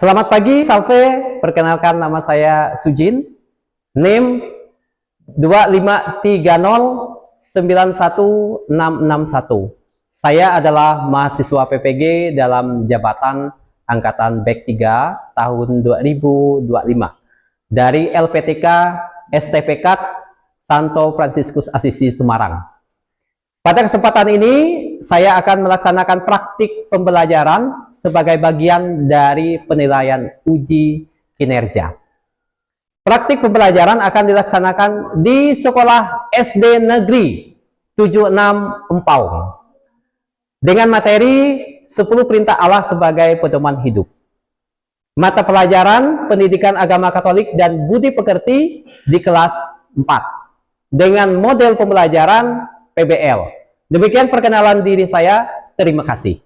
Selamat pagi, Salve. Perkenalkan, nama saya Sujin. NIM 253091661. Saya adalah mahasiswa PPG dalam jabatan Angkatan BEK 3 tahun 2025 dari LPTK STPK Santo Fransiskus Asisi Semarang. Pada kesempatan ini, saya akan melaksanakan praktik pembelajaran sebagai bagian dari penilaian uji kinerja. Praktik pembelajaran akan dilaksanakan di Sekolah SD Negeri 76 Empaung dengan materi 10 Perintah Allah sebagai pedoman hidup. Mata pelajaran Pendidikan Agama Katolik dan Budi Pekerti di kelas 4 dengan model pembelajaran PBL. Demikian perkenalan diri saya. Terima kasih.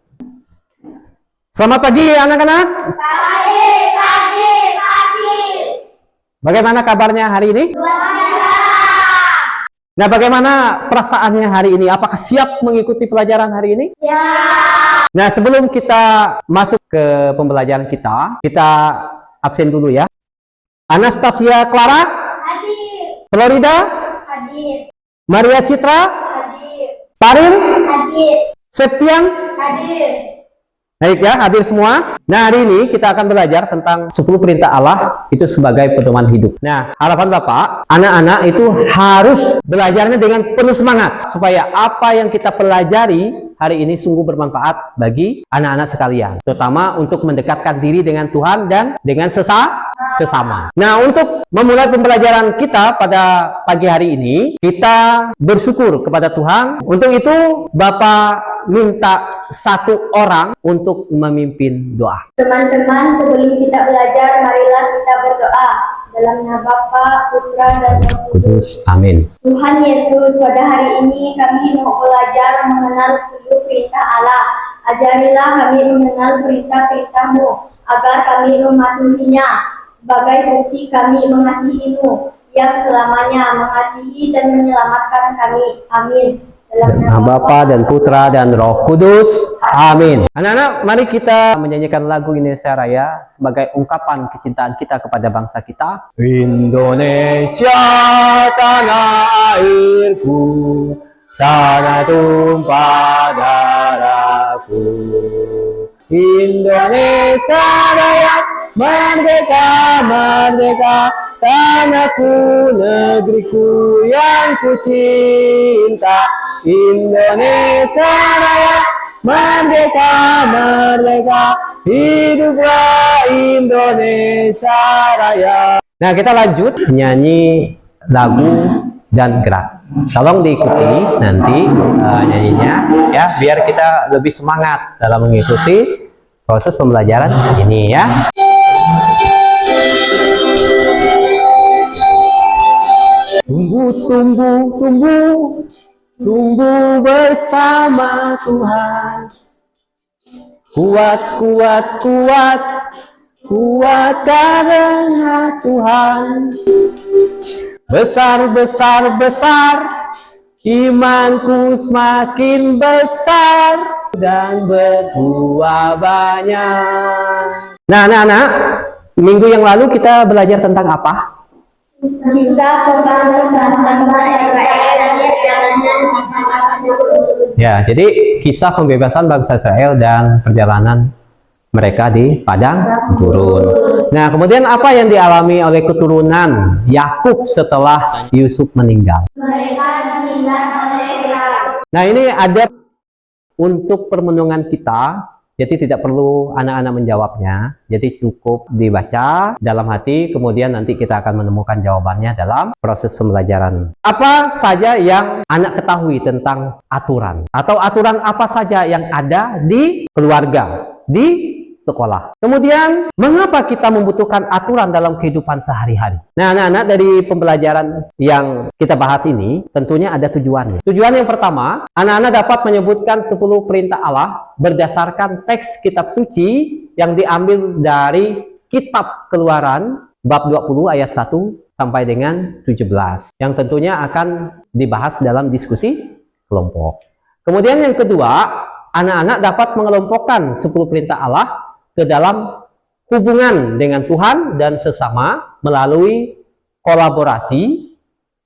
Selamat pagi anak-anak. Pagi. Bagaimana kabarnya hari ini? Nah, bagaimana perasaannya hari ini? Apakah siap mengikuti pelajaran hari ini? Siap. Nah, sebelum kita masuk ke pembelajaran kita absen dulu ya. Anastasia Clara? Hadir. Florida? Hadir. Maria Citra? Hadir. Paril? Hadir. Septian? Hadir. Baik ya, hadir semua. Nah, hari ini kita akan belajar tentang 10 perintah Allah itu sebagai pedoman hidup. Nah, harapan Bapak, anak-anak itu harus belajarnya dengan penuh semangat supaya apa yang kita pelajari hari ini sungguh bermanfaat bagi anak-anak sekalian, terutama untuk mendekatkan diri dengan Tuhan dan dengan sesama. Nah, untuk memulai pembelajaran kita pada pagi hari ini, kita bersyukur kepada Tuhan. Untuk itu, Bapak minta satu orang untuk memimpin doa. Teman-teman, sebelum kita belajar, marilah kita berdoa. Dalam nama Bapa, Putra, dan Roh Kudus. Amin. Tuhan Yesus, pada hari ini kami mau belajar mengenal 10 perintah Allah. Ajarilah kami mengenal perintah-perintah-Mu, agar kami mematuhinya. Sebagai bukti kami mengasihi-Mu, yang selamanya mengasihi dan menyelamatkan kami. Amin. Dalam Nama Bapa dan Putra dan Roh Kudus. Amin. Anak-anak, mari kita menyanyikan lagu Indonesia Raya sebagai ungkapan kecintaan kita kepada bangsa kita. Indonesia tanah airku, tanah tumpah darahku. Indonesia Raya, merdeka, merdeka, tanahku, negeriku yang ku cinta. Indonesia Raya, merdeka, merdeka, hiduplah Indonesia Raya. Nah, kita lanjut nyanyi lagu dan gerak. Tolong diikuti nanti nyanyinya ya, biar kita lebih semangat dalam mengikuti proses pembelajaran ini ya. Tumbuh bersama Tuhan. Kuat karena Tuhan. Besar, imanku semakin besar dan berbuah banyak. Nah, anak-anak, minggu yang lalu kita belajar tentang apa? Kisah pembebasan bangsa Israel dari perjalanan di padang gurun. Ya, jadi kisah pembebasan bangsa Israel dan perjalanan mereka di padang gurun. Nah, kemudian apa yang dialami oleh keturunan Yakub setelah Yusuf meninggal? Mereka ditinggal oleh Firaun. Nah, ini ada untuk permenungan kita. Jadi tidak perlu anak-anak menjawabnya. Jadi cukup dibaca dalam hati, kemudian nanti kita akan menemukan jawabannya dalam proses pembelajaran. Apa saja yang anak ketahui tentang aturan? Atau aturan apa saja yang ada di keluarga, di sekolah. Kemudian, mengapa kita membutuhkan aturan dalam kehidupan sehari-hari? Nah, anak-anak, dari pembelajaran yang kita bahas ini, tentunya ada tujuannya. Tujuan yang pertama, anak-anak dapat menyebutkan 10 perintah Allah berdasarkan teks kitab suci yang diambil dari kitab Keluaran, bab 20 ayat 1 sampai dengan 17. Yang tentunya akan dibahas dalam diskusi kelompok. Kemudian yang kedua, anak-anak dapat mengelompokkan 10 perintah Allah ke dalam hubungan dengan Tuhan dan sesama melalui kolaborasi,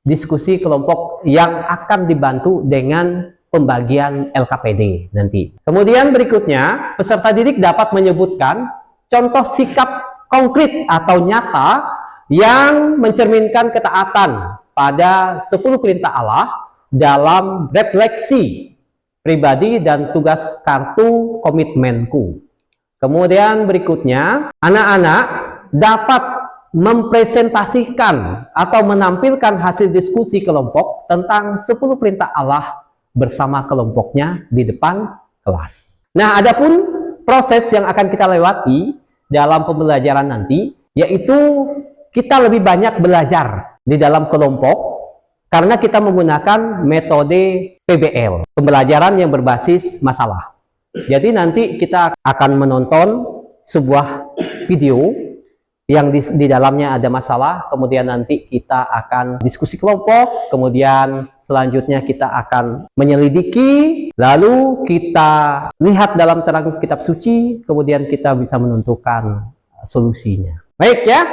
diskusi kelompok yang akan dibantu dengan pembagian LKPD nanti. Kemudian berikutnya, peserta didik dapat menyebutkan contoh sikap konkret atau nyata yang mencerminkan ketaatan pada 10 perintah Allah dalam refleksi pribadi dan tugas kartu komitmenku. Kemudian berikutnya, anak-anak dapat mempresentasikan atau menampilkan hasil diskusi kelompok tentang 10 perintah Allah bersama kelompoknya di depan kelas. Nah, adapun proses yang akan kita lewati dalam pembelajaran nanti, yaitu kita lebih banyak belajar di dalam kelompok karena kita menggunakan metode PBL, pembelajaran yang berbasis masalah. Jadi nanti kita akan menonton sebuah video yang di dalamnya ada masalah, kemudian nanti kita akan diskusi kelompok, kemudian selanjutnya kita akan menyelidiki, lalu kita lihat dalam terang kitab suci, kemudian kita bisa menentukan solusinya. Baik ya,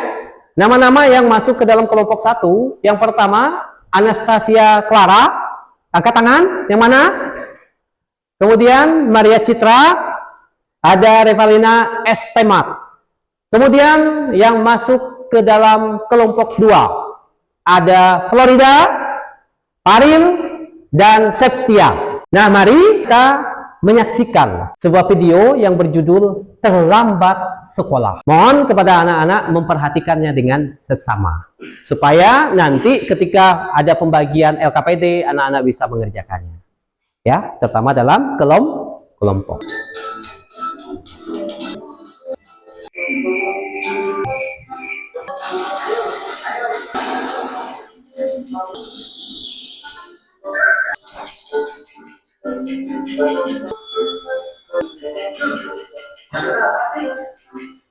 nama-nama yang masuk ke dalam kelompok 1, yang pertama Anastasia Clara, angkat tangan, yang mana? Kemudian Maria Citra, ada Revalina Estemat. Kemudian yang masuk ke dalam kelompok 2 ada Florida, Aril, dan Septia. Nah, mari kita menyaksikan sebuah video yang berjudul Terlambat Sekolah. Mohon kepada anak-anak memperhatikannya dengan seksama supaya nanti ketika ada pembagian LKPD anak-anak bisa mengerjakannya. Ya, terutama dalam kelompok.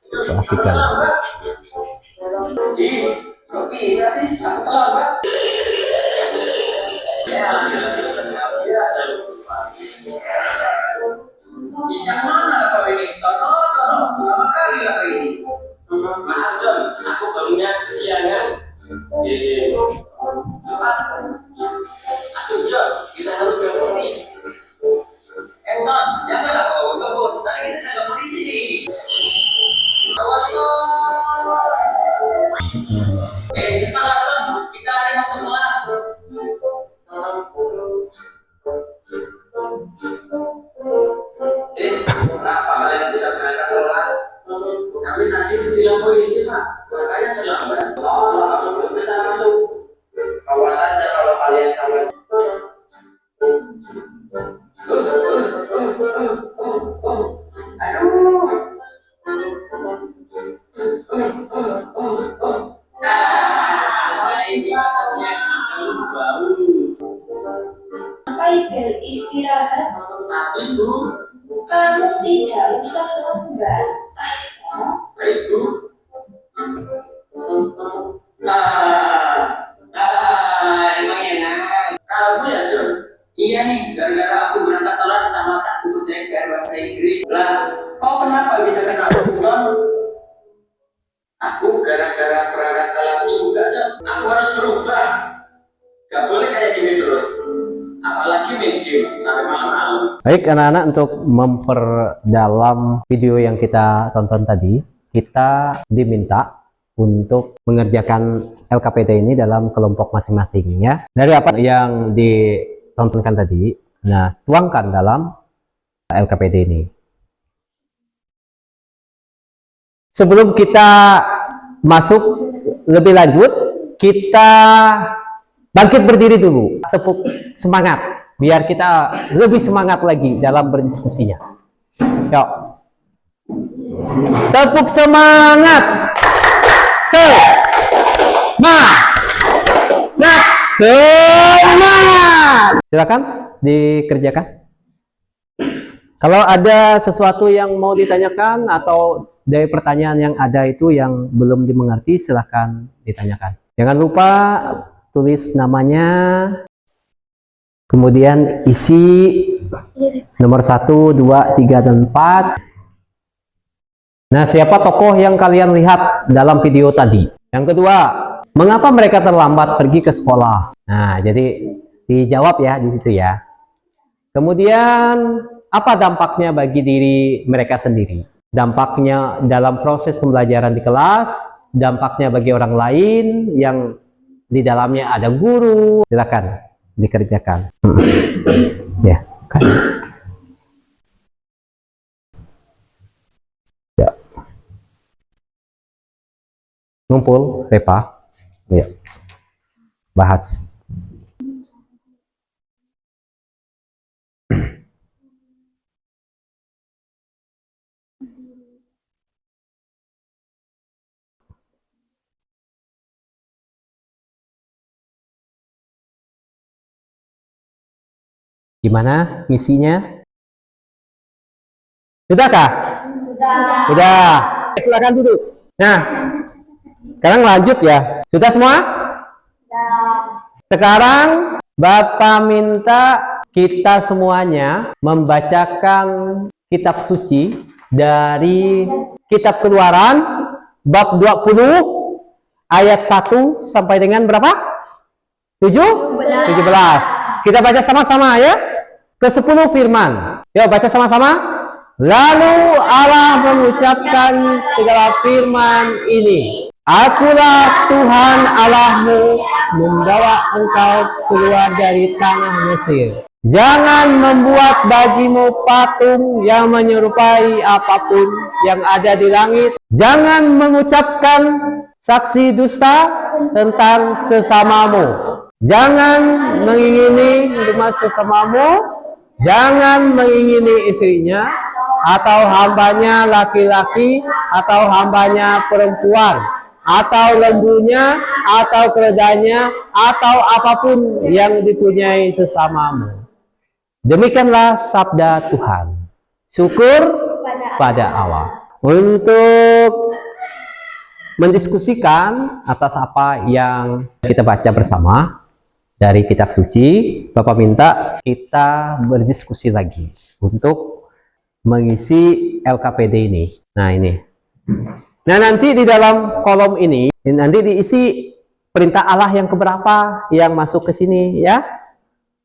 Perhatikan. Kok bisa sih? Aku terlambat. Bijak mana kau ini? Tono, lama kali lah kau ini. Maaf John, aku barunya kesiangan. Cepat. Aduh John, kita harus gabung nih. Ton, janganlah kau gabung. Nanti kita nggak gabung di sini. Awas Ton. Cepatlah Ton, kita hari masuk kelas. Kenapa kalian bisa berangkat telat? Kami tadi ditilang polisi Pak, makanya terlambat. Oh, bisa masuk. Awas saja kalau kalian salah. Aduh. Sampai beristirahat. Tapi Bu, Kamu tidak usah lembar. baik Bu. Emang enak. Kamu ya John? Iya nih, gara-gara aku berangkat telat sama tak buku TKR bahasa Inggris. Lah, kau kenapa bisa kena hukuman? Aku gara-gara berangkat telat juga John. Aku harus berubah. Gak boleh kayak gini terus. Apalagi main game sampai malam-malam. Baik anak-anak, untuk memperdalam video yang kita tonton tadi, kita diminta untuk mengerjakan LKPD ini dalam kelompok masing-masing ya. Dari apa yang ditontonkan tadi, nah tuangkan dalam LKPD ini. Sebelum kita masuk lebih lanjut, kita bangkit berdiri dulu, tepuk semangat, biar kita lebih semangat lagi dalam berdiskusinya. Yuk, tepuk semangat, semangat. Silakan dikerjakan. Kalau ada sesuatu yang mau ditanyakan atau dari pertanyaan yang ada itu yang belum dimengerti, silakan ditanyakan. Jangan lupa tulis namanya, kemudian isi nomor 1, 2, 3, dan 4. Nah, siapa tokoh yang kalian lihat dalam video tadi? Yang kedua, mengapa mereka terlambat pergi ke sekolah? Nah, jadi dijawab ya di situ ya. Kemudian, apa dampaknya bagi diri mereka sendiri? Dampaknya dalam proses pembelajaran di kelas, dampaknya bagi orang lain yang di dalamnya ada guru. Silakan dikerjakan. Ya, kan. Ya. Ngumpul, Repa. Ya. Bahas. Gimana misinya? Sudahkah? Sudah. Sudah. Silakan duduk. Nah, sekarang lanjut ya. Sudah semua? Sudah. Sekarang Bapak minta kita semuanya membacakan kitab suci dari kitab Keluaran bab 20 ayat 1 sampai dengan berapa? 17. Kita baca sama-sama ya. Ke-10 firman. Yuk baca sama-sama. Lalu Allah mengucapkan segala firman ini. Akulah Tuhan Allahmu, membawa engkau keluar dari tanah Mesir. Jangan membuat bagimu patung yang menyerupai apapun yang ada di langit. Jangan mengucapkan saksi dusta tentang sesamamu. Jangan mengingini rumah sesamamu. Jangan mengingini istrinya, atau hambanya laki-laki, atau hambanya perempuan, atau lembunya, atau keledainya, atau apapun yang dipunyai sesamamu. Demikianlah sabda Tuhan. Syukur pada Allah. Untuk mendiskusikan atas apa yang kita baca bersama dari kitab suci, Bapak minta kita berdiskusi lagi untuk mengisi LKPD ini. Nah, ini. Nah, nanti di dalam kolom ini nanti diisi perintah Allah yang keberapa yang masuk ke sini ya.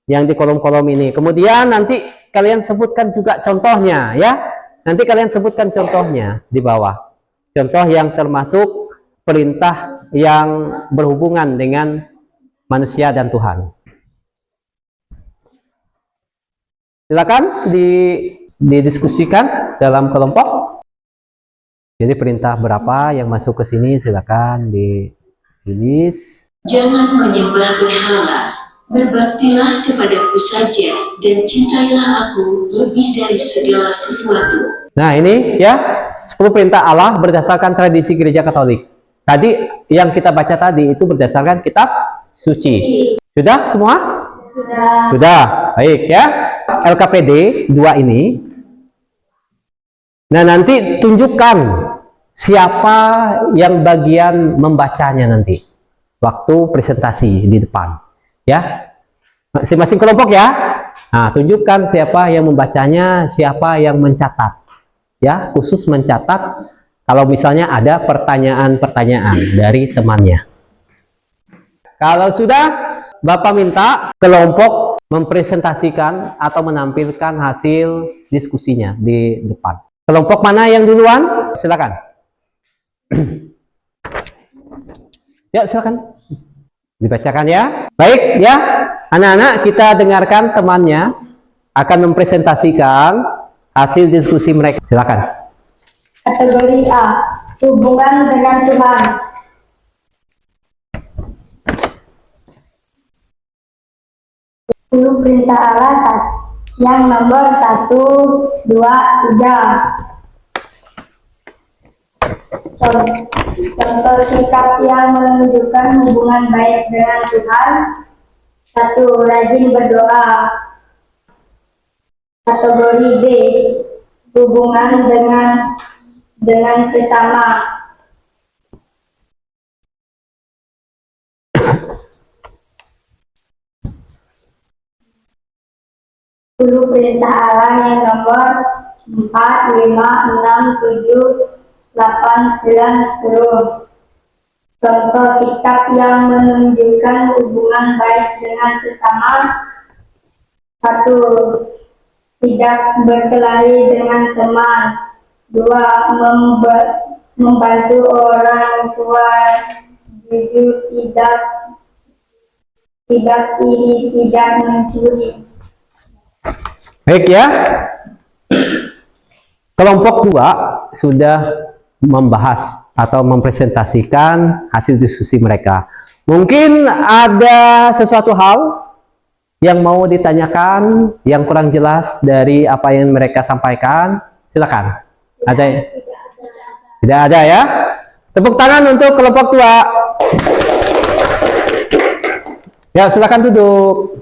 Yang di kolom-kolom ini. Kemudian nanti kalian sebutkan juga contohnya ya. Nanti kalian sebutkan contohnya di bawah. Contoh yang termasuk perintah yang berhubungan dengan manusia dan Tuhan. Silakan didiskusikan dalam kelompok. Jadi perintah berapa yang masuk ke sini, silakan ditulis. Jangan menyembah berhala, berbaktilah kepadaku saja, dan cintailah aku lebih dari segala sesuatu. Nah ini ya, 10 perintah Allah berdasarkan tradisi gereja Katolik. Tadi yang kita baca tadi itu berdasarkan kitab suci. Sudah semua? Sudah. Sudah. Baik ya. LKPD 2 ini. Nah, nanti tunjukkan siapa yang bagian membacanya nanti waktu presentasi di depan. Ya. Masing-masing kelompok ya. Nah, tunjukkan siapa yang membacanya, siapa yang mencatat. Ya, khusus mencatat kalau misalnya ada pertanyaan-pertanyaan dari temannya. Kalau sudah, Bapak minta kelompok mempresentasikan atau menampilkan hasil diskusinya di depan. Kelompok mana yang duluan? Silakan. Ya, silakan. Dibacakan ya. Baik ya, anak-anak kita dengarkan temannya akan mempresentasikan hasil diskusi mereka. Silakan. Kategori A, hubungan dengan Tuhan. Perintah Allah yang nomor 1, 2, 3. Contoh sikap yang menunjukkan hubungan baik dengan Tuhan. 1. Rajin berdoa. Kategori B, hubungan dengan sesama. Perintah Allah yang nomor 4, 5, 6, 7, 8, 9, 10. Contoh sikap yang menunjukkan hubungan baik dengan sesama. 1. Tidak berkelahi dengan teman. 2. Membantu orang tua. Jujur, tidak iri, tidak mencuri. Baik ya. Kelompok 2 sudah membahas atau mempresentasikan hasil diskusi mereka. Mungkin ada sesuatu hal yang mau ditanyakan, yang kurang jelas dari apa yang mereka sampaikan. Silakan. Ada? Tidak ada ya? Tepuk tangan untuk kelompok 2. Ya, silakan duduk.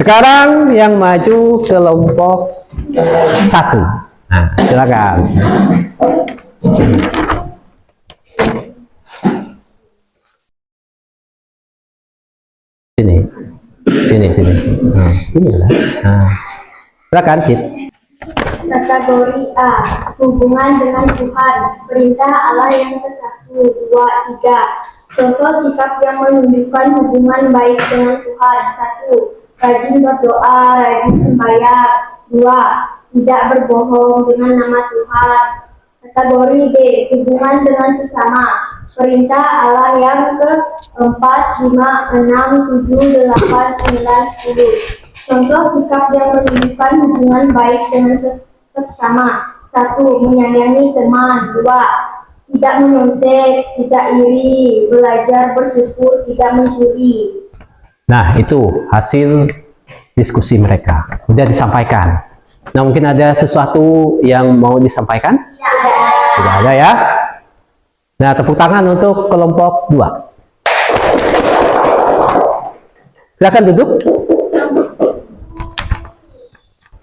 Sekarang yang maju kelompok 1. Nah, silakan. Sini. Nah, inilah. Nah, silakan, Cid. Kategori A. Hubungan dengan Tuhan. Perintah Allah yang ke-1, 2, 3. Contoh sikap yang menunjukkan hubungan baik dengan Tuhan. 1. Rajin berdoa, rajin sembahyang. 2. Tidak berbohong dengan nama Tuhan. Kategori B. Hubungan dengan sesama. Perintah Allah yang ke-4, 5, 6, 7, 8, 9, 10. Contoh sikap yang menunjukkan hubungan baik dengan sesama. 1. Menyayangi teman. 2. Tidak menyontek, tidak iri, belajar bersyukur, tidak mencuri. Nah, itu hasil diskusi mereka. Sudah disampaikan. Nah, mungkin ada sesuatu yang mau disampaikan? Tidak ada ya? Nah, tepuk tangan untuk kelompok 2. Silakan duduk.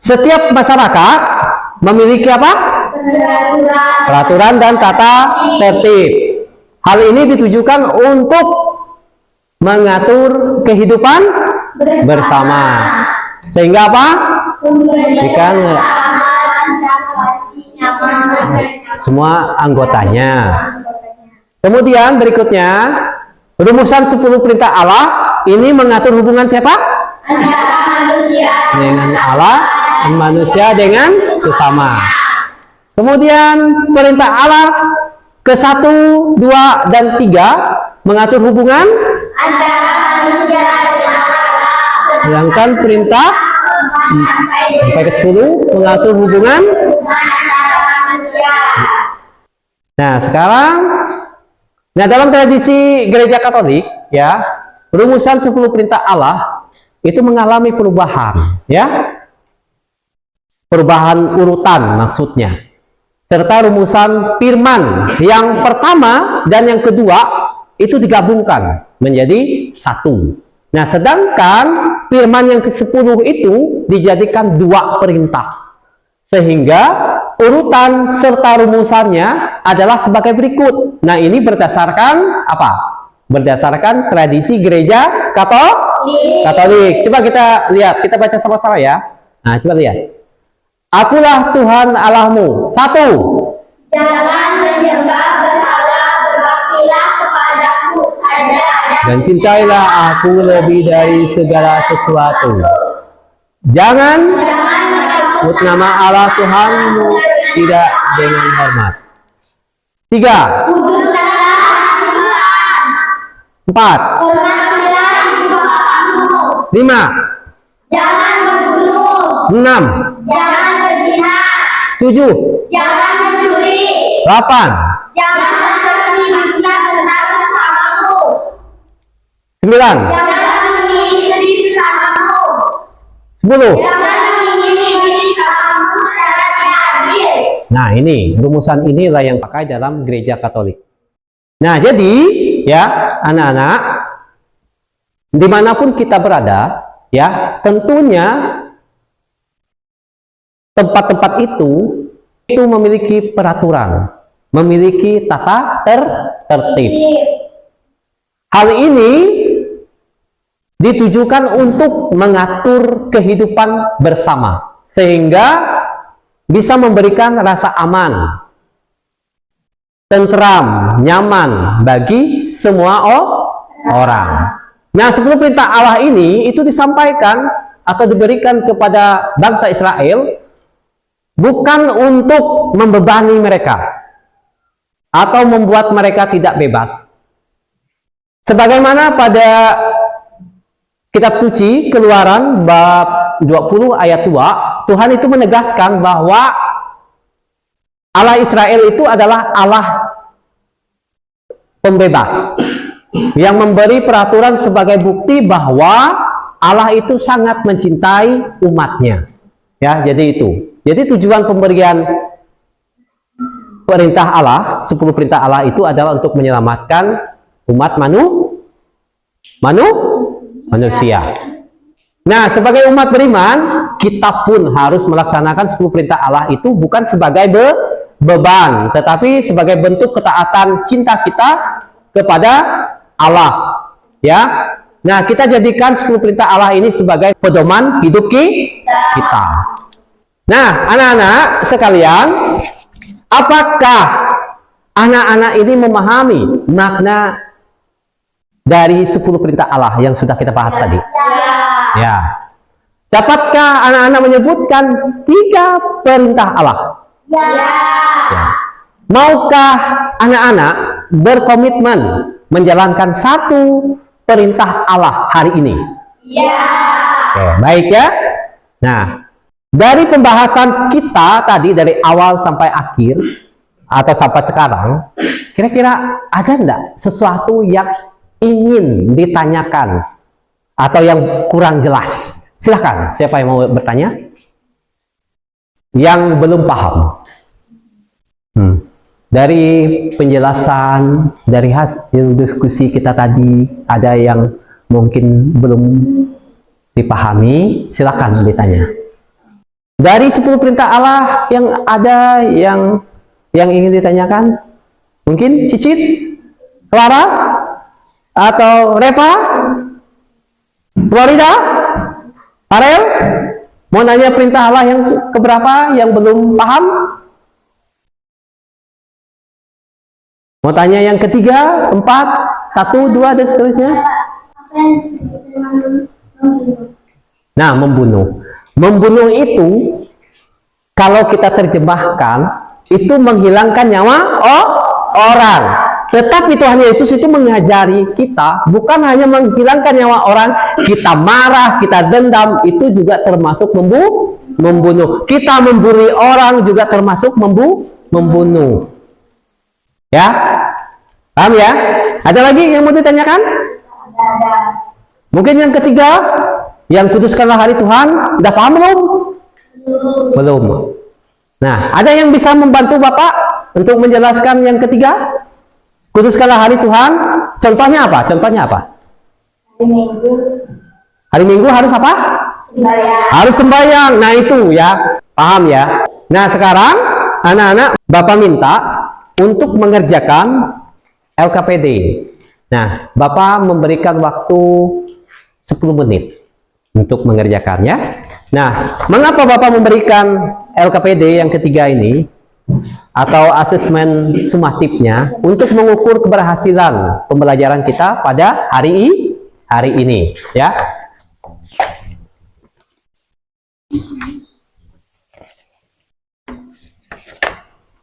Setiap masyarakat memiliki apa? Peraturan dan tata tertib. Hal ini ditujukan untuk mengatur kehidupan bersama. Sehingga apa? Memberikan semua anggotanya. Kemudian berikutnya, rumusan 10 perintah Allah ini mengatur hubungan siapa? Dengan Allah dan manusia dengan sesama. Kemudian perintah Allah ke-1, 2, dan 3 mengatur hubungan manusia dengan Allah. sedangkan perintah sampai ke-10 mengatur hubungan. Nah, sekarang dalam tradisi gereja Katolik ya, rumusan 10 perintah Allah itu mengalami perubahan ya. Perubahan urutan maksudnya. Serta rumusan firman yang pertama dan yang kedua itu digabungkan menjadi satu. Nah, sedangkan firman yang ke-10 itu dijadikan 2 perintah. Sehingga urutan serta rumusannya adalah sebagai berikut. Nah, ini berdasarkan apa? Berdasarkan tradisi gereja Katolik. Coba kita lihat, kita baca sama-sama ya. Nah, coba lihat. Akulah Tuhan Allahmu. 1. Jangan menyembah berhala, berbaktilah kepadaku saja. Dan cintailah aku lebih dari segala sesuatu. Jangan sebut nama Allah Tuhanmu tidak dengan hormat. 3. Kuduskanlah Tuhan. 4. Hormatilah ibu bapakmu. 5. Jangan membunuh. 6. Jangan berzina. 7. Jangan mencuri. 8. Jangan berselisih bersamamu. 9. Jangan mengingini sesamamu. 10. Jangan mengingini sesamamu secara tidak adil. Nah, ini rumusan inilah yang pakai dalam gereja Katolik. Nah, jadi ya anak-anak, dimanapun kita berada, ya tentunya tempat-tempat itu memiliki peraturan, memiliki tata tertib. Hal ini ditujukan untuk mengatur kehidupan bersama, sehingga bisa memberikan rasa aman, tentram, nyaman bagi semua orang. Nah, 10 perintah Allah ini itu disampaikan atau diberikan kepada bangsa Israel bukan untuk membebani mereka atau membuat mereka tidak bebas. Sebagaimana pada kitab suci Keluaran bab 20 ayat 2, Tuhan itu menegaskan bahwa Allah Israel itu adalah Allah pembebas yang memberi peraturan sebagai bukti bahwa Allah itu sangat mencintai umatnya. Ya, jadi itu. Jadi tujuan pemberian perintah Allah, 10 perintah Allah itu adalah untuk menyelamatkan umat manusia. Nah, sebagai umat beriman, kita pun harus melaksanakan 10 perintah Allah itu bukan sebagai beban, tetapi sebagai bentuk ketaatan cinta kita kepada Allah. Ya. Nah, kita jadikan 10 perintah Allah ini sebagai pedoman hidup kita. Nah, anak-anak sekalian, apakah anak-anak ini memahami makna dari 10 perintah Allah yang sudah kita bahas tadi? Ya. Dapatkah anak-anak menyebutkan 3 perintah Allah? Ya. Maukah anak-anak berkomitmen menjalankan 1 perintah Allah hari ini? Ya. Oke, baik ya. Nah, dari pembahasan kita tadi dari awal sampai akhir atau sampai sekarang, kira-kira ada enggak sesuatu yang ingin ditanyakan atau yang kurang jelas? Silahkan, siapa yang mau bertanya? Yang belum paham. Dari penjelasan, dari hasil diskusi kita tadi, ada yang mungkin belum dipahami, silakan ditanya. Dari 10 perintah Allah yang ada yang ingin ditanyakan, mungkin Cicit, Clara, atau Reva, Florida, Arel, mau nanya perintah Allah yang keberapa yang belum paham? Mau tanya yang ketiga, 4, 1, 2, dan seterusnya? Nah, membunuh. Membunuh itu, kalau kita terjemahkan, itu menghilangkan nyawa orang. Tetapi Tuhan Yesus itu mengajari kita, bukan hanya menghilangkan nyawa orang, kita marah, kita dendam, itu juga termasuk membunuh. Kita membuli orang juga termasuk membunuh. Ya, paham ya? Ada lagi yang mau ditanyakan? Ada. Mungkin yang ketiga, yang kuduskanlah hari Tuhan, udah paham belum? Belum. Nah, ada yang bisa membantu Bapak untuk menjelaskan yang ketiga? Kuduskanlah hari Tuhan, contohnya apa? Contohnya apa? Hari Minggu. Hari Minggu harus apa? Sembahyang. Harus sembahyang. Nah, itu ya, paham ya? Nah, sekarang anak-anak Bapak minta untuk mengerjakan LKPD. Nah, Bapak memberikan waktu 10 menit untuk mengerjakannya. Nah, mengapa Bapak memberikan LKPD yang ketiga ini atau asesmen sumatifnya untuk mengukur keberhasilan pembelajaran kita pada hari ini, ya?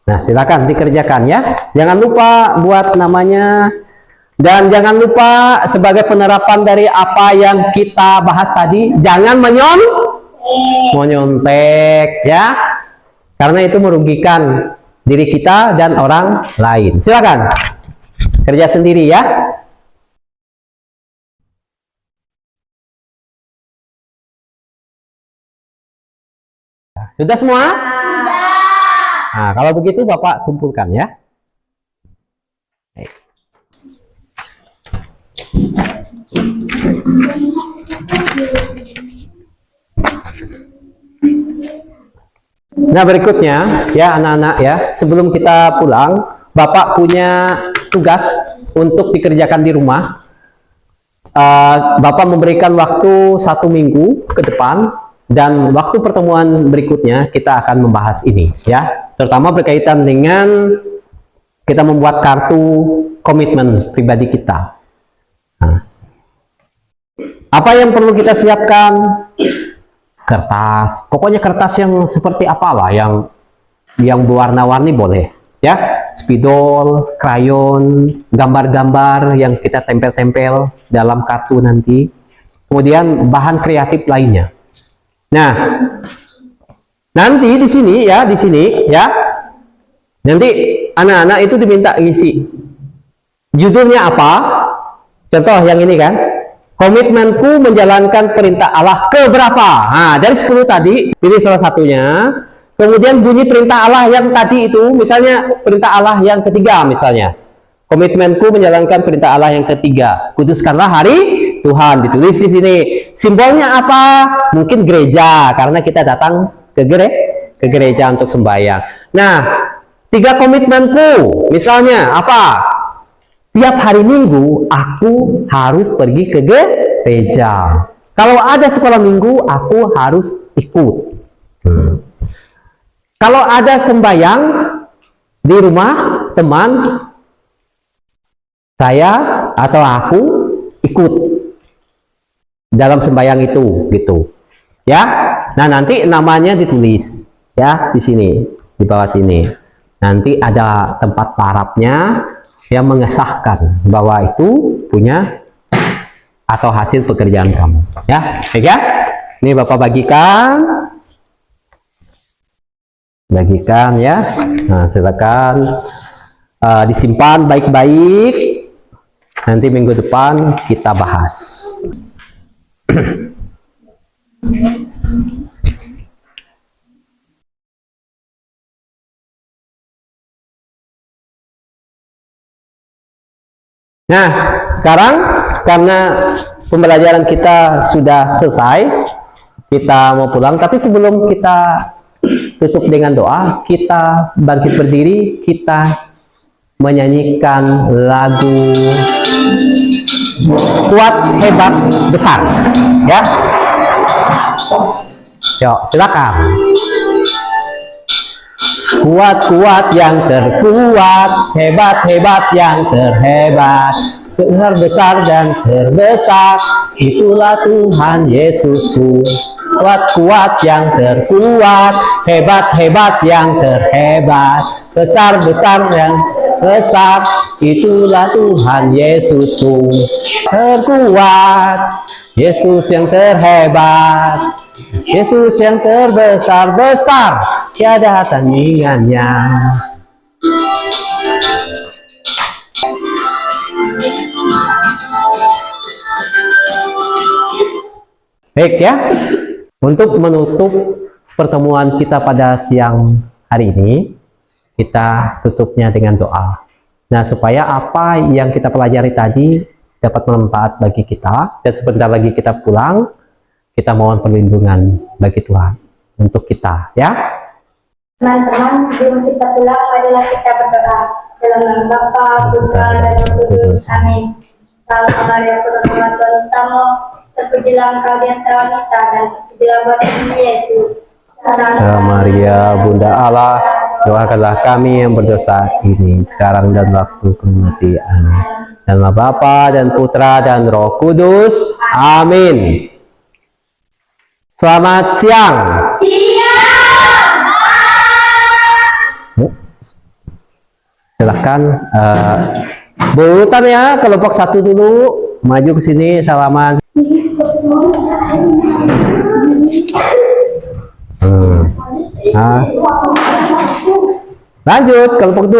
Nah, silakan dikerjakan ya. Jangan lupa buat namanya dan jangan lupa sebagai penerapan dari apa yang kita bahas tadi, jangan menyontek ya. Karena itu merugikan diri kita dan orang lain. Silakan. Kerja sendiri ya. Sudah semua? Nah, kalau begitu Bapak kumpulkan ya. Nah, berikutnya ya anak-anak ya, sebelum kita pulang, Bapak punya tugas untuk dikerjakan di rumah. Bapak memberikan waktu 1 minggu ke depan, dan waktu pertemuan berikutnya kita akan membahas ini ya, terutama berkaitan dengan kita membuat kartu komitmen pribadi kita. Nah, apa yang perlu kita siapkan? Kertas, pokoknya kertas yang seperti apalah, yang berwarna-warni boleh, ya, spidol, krayon, gambar-gambar yang kita tempel-tempel dalam kartu nanti. Kemudian bahan kreatif lainnya. Nah, nanti di sini ya, nanti anak-anak itu diminta isi judulnya apa. Contoh yang ini kan, komitmenku menjalankan perintah Allah keberapa. Nah, dari 10 tadi pilih salah satunya. Kemudian bunyi perintah Allah yang tadi itu, misalnya perintah Allah yang ketiga, misalnya komitmenku menjalankan perintah Allah yang ketiga, kuduskanlah hari Tuhan, ditulis di sini. Simbolnya apa? Mungkin gereja, karena kita datang ke gereja untuk sembahyang. Nah, 3 komitmenku, misalnya apa? Tiap hari Minggu aku harus pergi ke gereja. Kalau ada sekolah minggu, aku harus ikut. Kalau ada sembahyang di rumah teman saya atau aku ikut dalam sembahyang itu, gitu. Ya. Nah, nanti namanya ditulis ya di sini, di bawah sini. Nanti ada tempat parapnya yang mengesahkan bahwa itu punya atau hasil pekerjaan kamu. Ya, baik ya. Ini Bapak bagikan ya. Nah, silakan disimpan baik-baik. Nanti minggu depan kita bahas. Nah, sekarang karena pembelajaran kita sudah selesai, kita mau pulang. Tapi sebelum kita tutup dengan doa, kita bangkit berdiri, kita menyanyikan lagu Kuat, Hebat, Besar. Ya, yuk silakan. Kuat-kuat yang terkuat, hebat-hebat yang terhebat, terbesar dan terbesar, itulah Tuhan Yesusku. Kuat-kuat yang terkuat, hebat-hebat yang terhebat, besar-besar yang besar, itulah Tuhan Yesusku. Terkuat, Yesus yang terhebat, Yesus yang terbesar-besar, tiada tandingannya. Baik ya, untuk menutup pertemuan kita pada siang hari ini, kita tutupnya dengan doa. Nah, supaya apa yang kita pelajari tadi dapat bermanfaat bagi kita, dan sebentar lagi kita pulang, kita mohon perlindungan bagi Tuhan untuk kita, ya. Teman-teman, sebelum kita pulang, marilah kita berdoa. Dalam nama Bapa, Putra, dan Roh Kudus. Amin. Salam Maria, penuh Tuhan bersamamu, terpujilah Engkau di antara wanita, dan terpujilah buah tubuhmu Yesus. Santa Maria, Bunda Allah, doakanlah kami yang berdosa ini sekarang dan waktu kematian. Dalam nama Bapa dan Putra dan Roh Kudus. Amin. Selamat siang. Silahkan berurutan ya, kelompok 1 dulu maju ke sini, salaman. Nah, lanjut kelompok 2.